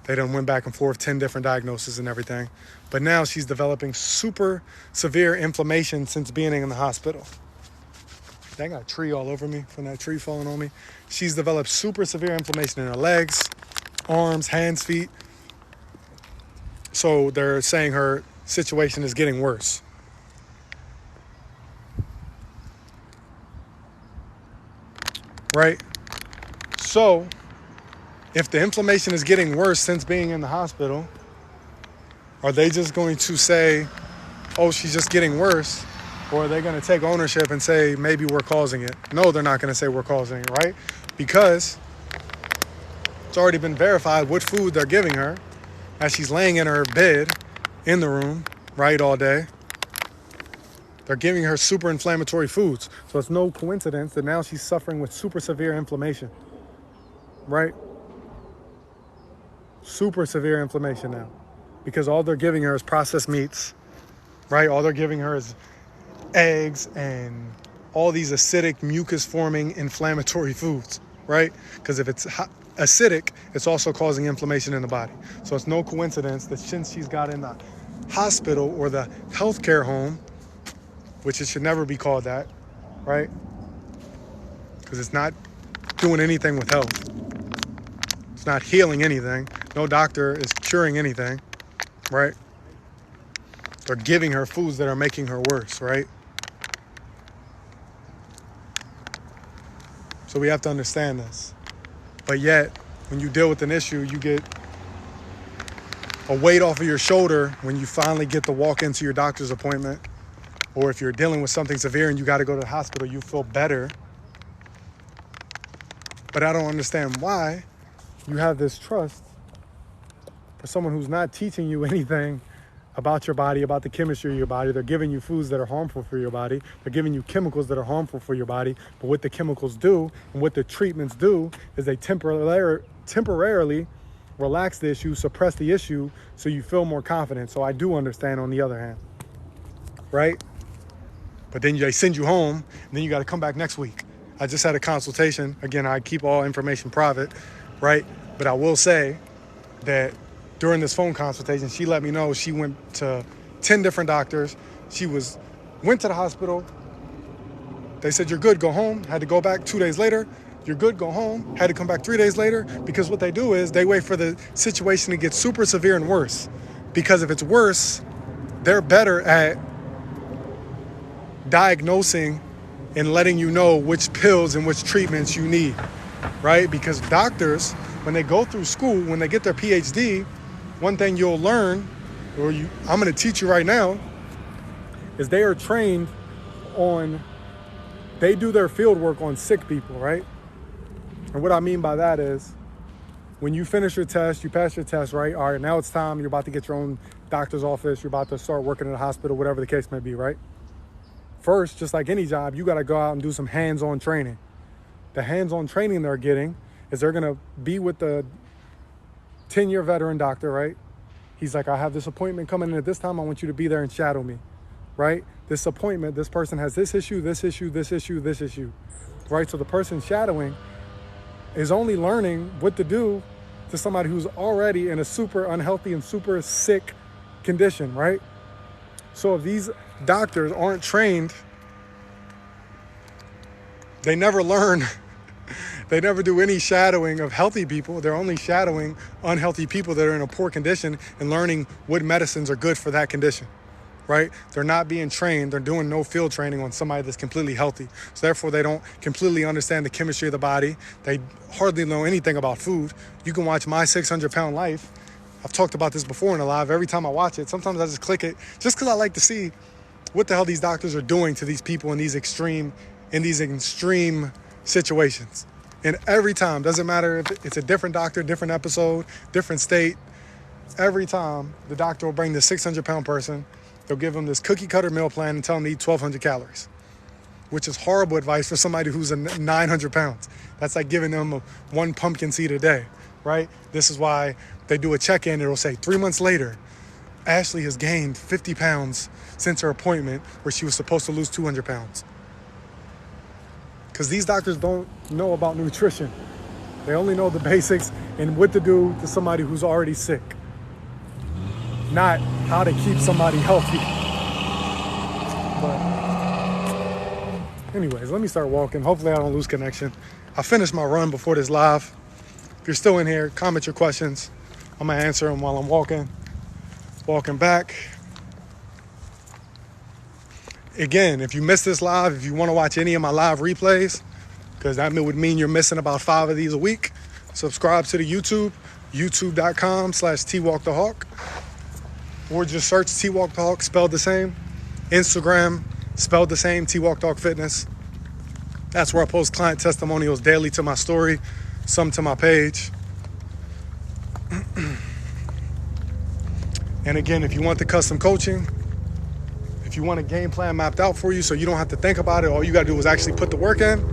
They done went back and forth, 10 different diagnoses and everything. But now she's developing super severe inflammation since being in the hospital. Dang, I got a tree all over me from that tree falling on me. She's developed super severe inflammation in her legs, arms, hands, feet. So they're saying her situation is getting worse. Right? So If the inflammation is getting worse since being in the hospital, are they just going to say, oh, she's just getting worse? Or are they going to take ownership and say, maybe we're causing it? No, they're not going to say we're causing it, right? Because it's already been verified what food they're giving her as she's laying in her bed in the room, right, all day. They're giving her super inflammatory foods. So it's no coincidence that now she's suffering with super severe inflammation, right? Super severe inflammation now. Because all they're giving her is processed meats, right? All they're giving her is eggs and all these acidic, mucus-forming, inflammatory foods, right? Because if it's acidic, it's also causing inflammation in the body. So it's no coincidence that since she's got in the hospital or the healthcare home, which it should never be called that, right? Because it's not doing anything with health. It's not healing anything. No doctor is curing anything, right? They're giving her foods that are making her worse, right? So we have to understand this. But yet, when you deal with an issue, you get a weight off of your shoulder when you finally get to walk into your doctor's appointment. Or if you're dealing with something severe and you got to go to the hospital, you feel better. But I don't understand why you have this trust for someone who's not teaching you anything about your body, about the chemistry of your body. They're giving you foods that are harmful for your body. They're giving you chemicals that are harmful for your body. But what the chemicals do and what the treatments do is they temporarily relax the issue, suppress the issue, so you feel more confident. So I do understand on the other hand, right? But then they send you home, and then you got to come back next week. I just had a consultation. Again, I keep all information private, right? But I will say that during this phone consultation, she let me know she went to 10 different doctors. She went to the hospital. They said, you're good, go home. Had to go back 2 days later. You're good, go home. Had to come back 3 days later, because what they do is they wait for the situation to get super severe and worse. Because if it's worse, they're better at diagnosing and letting you know which pills and which treatments you need, right? Because doctors, when they go through school, when they get their PhD, one thing you'll learn, I'm going to teach you right now, is they are trained on, they do their field work on sick people, right? And what I mean by that is, when you finish your test, you pass your test, right? All right, now it's time, you're about to get your own doctor's office, you're about to start working in a hospital, whatever the case may be, right? First, just like any job, you got to go out and do some hands-on training. The hands-on training they're getting is they're going to be with the 10-year veteran doctor, right? He's like, I have this appointment coming in at this time. I want you to be there and shadow me, right? This appointment, this person has this issue, this issue, this issue, this issue, right? So the person shadowing is only learning what to do to somebody who's already in a super unhealthy and super sick condition, right? So if these doctors aren't trained, they never learn. They never do any shadowing of healthy people. They're only shadowing unhealthy people that are in a poor condition and learning what medicines are good for that condition, right? They're not being trained. They're doing no field training on somebody that's completely healthy. So therefore, they don't completely understand the chemistry of the body. They hardly know anything about food. You can watch My 600-Pound Life. I've talked about this before in a live. Every time I watch it, sometimes I just click it just because I like to see what the hell these doctors are doing to these people in these extreme situations. And every time, doesn't matter if it's a different doctor, different episode, different state, every time the doctor will bring this 600-pound person, they'll give them this cookie cutter meal plan and tell them to eat 1,200 calories, which is horrible advice for somebody who's 900 pounds. That's like giving them one pumpkin seed a day, right? This is why they do a check-in. It'll say 3 months later, Ashley has gained 50 pounds since her appointment where she was supposed to lose 200 pounds. Because these doctors don't know about nutrition. They only know the basics and what to do to somebody who's already sick, not how to keep somebody healthy. But anyways, let me start walking. Hopefully I don't lose connection. I finished my run before this live. If you're still in here, comment your questions. I'm gonna answer them while I'm walking back. Again, if you missed this live, if you want to watch any of my live replays, because that would mean you're missing about 5 of these a week, Subscribe to the YouTube, youtube.com/TWalkTheHawk, or just search T-Walk the Hawk, spelled the same. Instagram, spelled the same, T-Walk the Hawk Fitness. That's where I post client testimonials daily to my story, some to my page. And again, if you want the custom coaching, if you want a game plan mapped out for you so you don't have to think about it, all you gotta do is actually put the work in,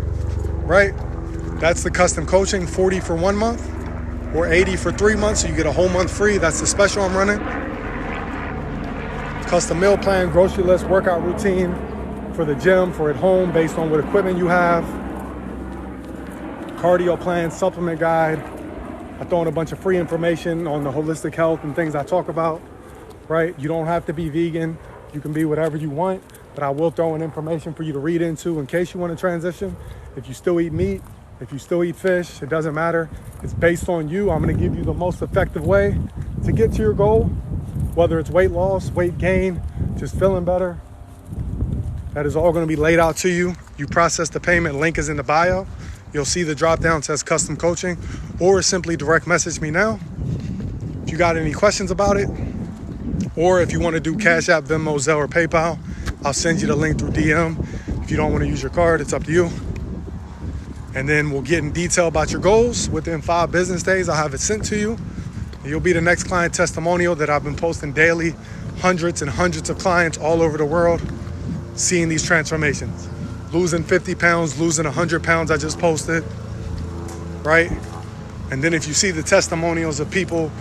right? That's the custom coaching, 40 for 1 month or 80 for 3 months, so you get a whole month free. That's the special I'm running. Custom meal plan, grocery list, workout routine for the gym, for at home, based on what equipment you have. Cardio plan, supplement guide. I throw in a bunch of free information on the holistic health and things I talk about, right? You don't have to be vegan. You can be whatever you want, but I will throw in information for you to read into in case you want to transition. If you still eat meat, if you still eat fish, it doesn't matter. It's based on you. I'm going to give you the most effective way to get to your goal, whether it's weight loss, weight gain, just feeling better. That is all going to be laid out to you. You process the payment, link is in the bio. You'll see the drop down says custom coaching, or simply direct message me now. If you got any questions about it, or if you want to do Cash App, Venmo, Zelle, or PayPal, I'll send you the link through DM. If you don't want to use your card, it's up to you. And then we'll get in detail about your goals. Within 5 business days, I'll have it sent to you. You'll be the next client testimonial that I've been posting daily. Hundreds and hundreds of clients all over the world seeing these transformations. Losing 50 pounds, losing 100 pounds I just posted, right? And then if you see the testimonials of people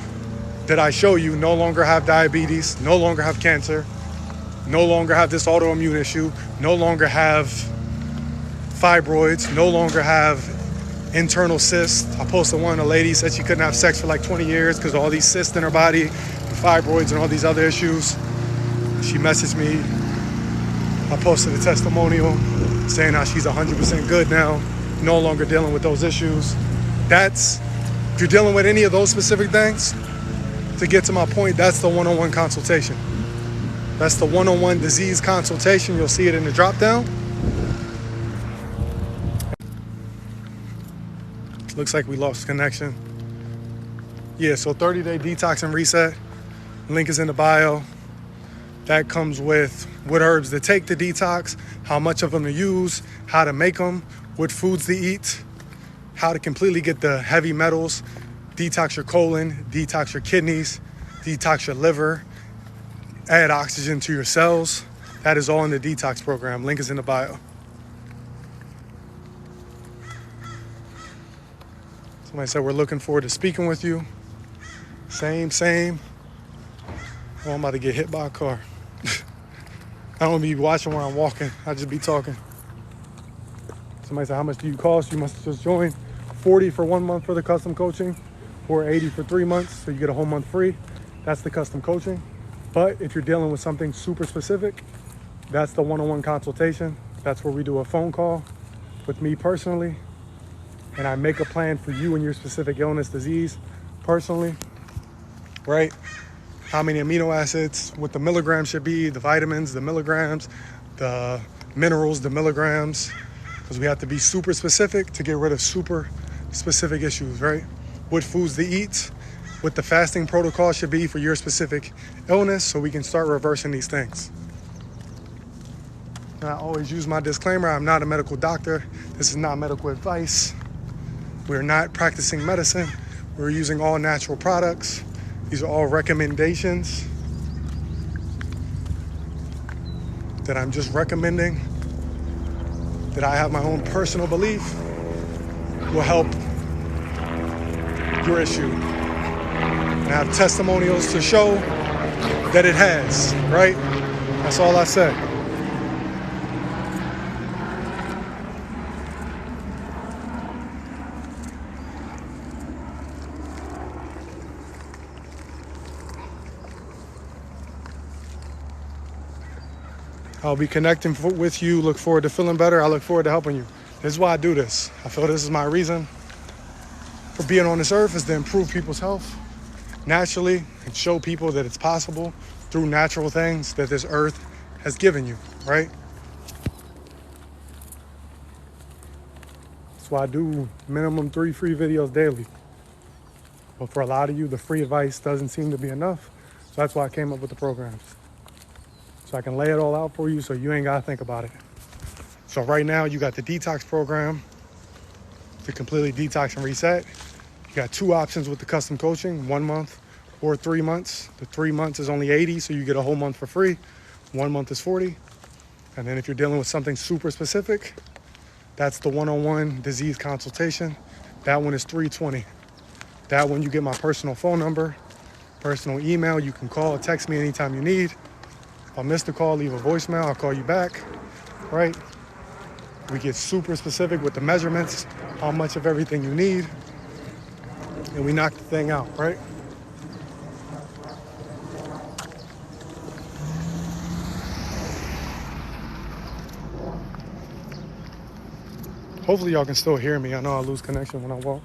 that I show you no longer have diabetes, no longer have cancer, no longer have this autoimmune issue, no longer have fibroids, no longer have internal cysts. I posted one, a lady said she couldn't have sex for like 20 years because of all these cysts in her body, fibroids and all these other issues. She messaged me. I posted a testimonial saying how she's 100% good now, no longer dealing with those issues. If you're dealing with any of those specific things, to get to my point, that's the one-on-one consultation. That's the one-on-one disease consultation. You'll see it in the drop down. Looks like we lost connection. Yeah, so 30-day detox and reset. Link is in the bio. That comes with what herbs to take to detox, how much of them to use, how to make them, what foods to eat, how to completely get the heavy metals, detox your colon, detox your kidneys, detox your liver, add oxygen to your cells. That is all in the detox program. Link is in the bio. Somebody said we're looking forward to speaking with you. Same. Oh, I'm about to get hit by a car. I don't be watching where I'm walking. I just be talking. Somebody said, how much do you cost? You must just join. 40 for 1 month for the custom coaching, or 80 for 3 months, so you get a whole month free. That's the custom coaching. But if you're dealing with something super specific, that's the one-on-one consultation. That's where we do a phone call with me personally, and I make a plan for you and your specific illness, disease, personally, right? How many amino acids, what the milligrams should be, the vitamins, the milligrams, the minerals, the milligrams, because we have to be super specific to get rid of super specific issues, right? What foods to eat, what the fasting protocol should be for your specific illness, so we can start reversing these things. And I always use my disclaimer, I'm not a medical doctor. This is not medical advice. We're not practicing medicine. We're using all natural products. These are all recommendations that I'm just recommending, that I have my own personal belief will help your issue. And I have testimonials to show that it has, right? That's all I say. I'll be connecting with you. Look forward to feeling better. I look forward to helping you. This is why I do this. I feel this is my reason for being on this earth, is to improve people's health naturally and show people that it's possible through natural things that this earth has given you, right? That's why I do minimum 3 free videos daily. But for a lot of you, the free advice doesn't seem to be enough. So that's why I came up with the programs. So I can lay it all out for you so you ain't gotta think about it. So right now you got the detox program to completely detox and reset. You got 2 options with the custom coaching, 1 month or 3 months. The 3 months is only 80, so you get a whole month for free. 1 month is 40. And then if you're dealing with something super specific, that's the one-on-one disease consultation. That one is $320. That one you get my personal phone number, personal email. You can call or text me anytime you need. If I miss the call, leave a voicemail, I'll call you back, right? We get super specific with the measurements, how much of everything you need, and we knock the thing out, right? Hopefully y'all can still hear me. I know I lose connection when I walk.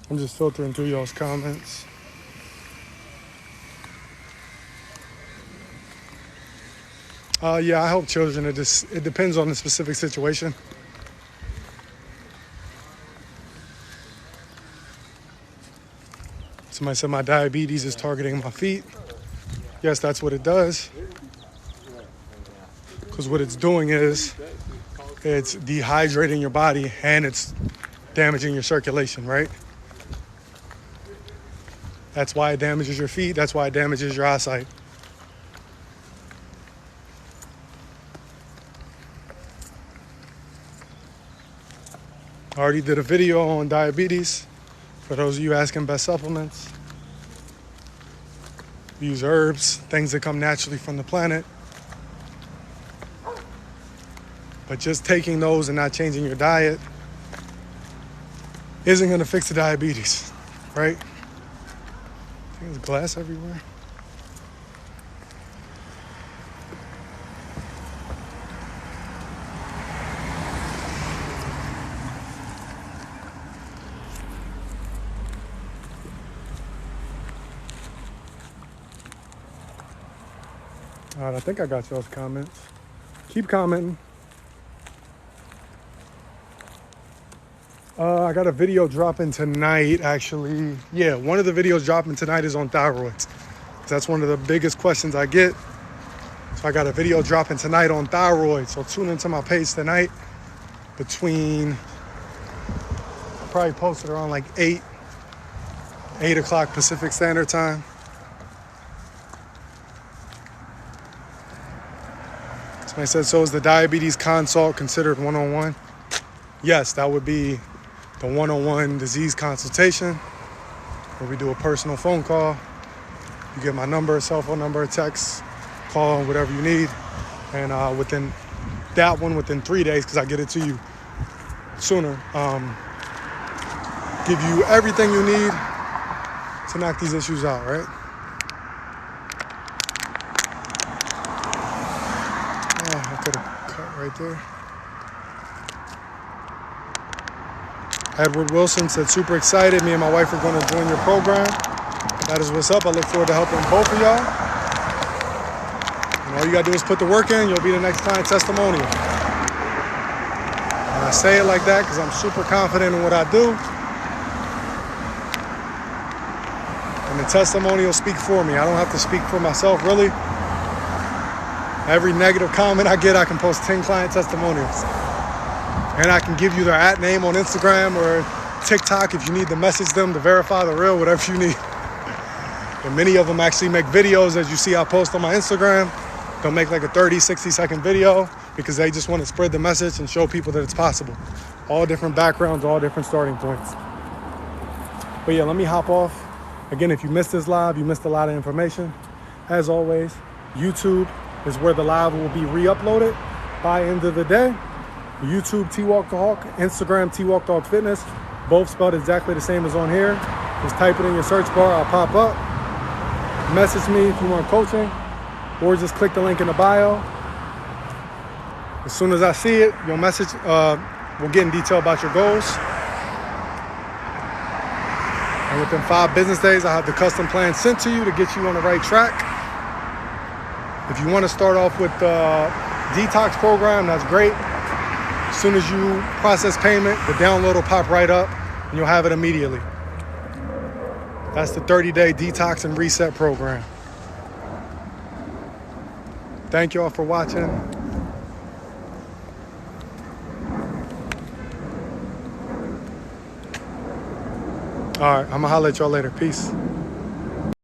I'm just filtering through y'all's comments. Yeah, I help children. It depends on the specific situation. Somebody said my diabetes is targeting my feet. Yes, that's what it does. Because what it's doing is it's dehydrating your body and it's damaging your circulation, right? That's why it damages your feet. That's why it damages your eyesight. I already did a video on diabetes. For those of you asking best supplements, use herbs, things that come naturally from the planet. But just taking those and not changing your diet isn't going to fix the diabetes, right? I think there's glass everywhere. All right, I think I got y'all's comments. Keep commenting. I got a video dropping tonight, actually. Yeah, one of the videos dropping tonight is on thyroids. That's one of the biggest questions I get. So I got a video dropping tonight on thyroid. So tune into my page tonight between, I'll probably post it around like 8 o'clock Pacific Standard Time. Somebody said, so is the diabetes consult considered one-on-one? Yes, that would be the one-on-one disease consultation where we do a personal phone call. You get my number, cell phone number, text, call, whatever you need. And within that one, within 3 days, because I get it to you sooner, give you everything you need to knock these issues out, right? Oh, I could have cut right there. Edward Wilson said, super excited. Me and my wife are going to join your program. That is what's up. I look forward to helping both of y'all. And all you got to do is put the work in. You'll be the next client testimonial. And I say it like that because I'm super confident in what I do. And the testimonial speak for me. I don't have to speak for myself, really. Every negative comment I get, I can post 10 client testimonials. And I can give you their @ name on Instagram or TikTok if you need to message them to verify the real, whatever you need. And many of them actually make videos, as you see I post on my Instagram. They'll make like a 30, 60-second video because they just want to spread the message and show people that it's possible. All different backgrounds, all different starting points. But yeah, let me hop off. Again, if you missed this live, you missed a lot of information. As always, YouTube is where the live will be re-uploaded by end of the day. YouTube T-Walk the Hawk, Instagram T-Walk the Hawk Fitness, both spelled exactly the same as on here. Just type it in your search bar, I'll pop up. Message me if you want coaching, or just click the link in the bio. As soon as I see it, you'll message, we'll get in detail about your goals. And within 5 business days, I have the custom plan sent to you to get you on the right track. If you want to start off with the detox program, that's great. As soon as you process payment, the download will pop right up and you'll have it immediately. That's the 30-day detox and reset program. Thank you all for watching. All right, I'm gonna holler at y'all later. Peace.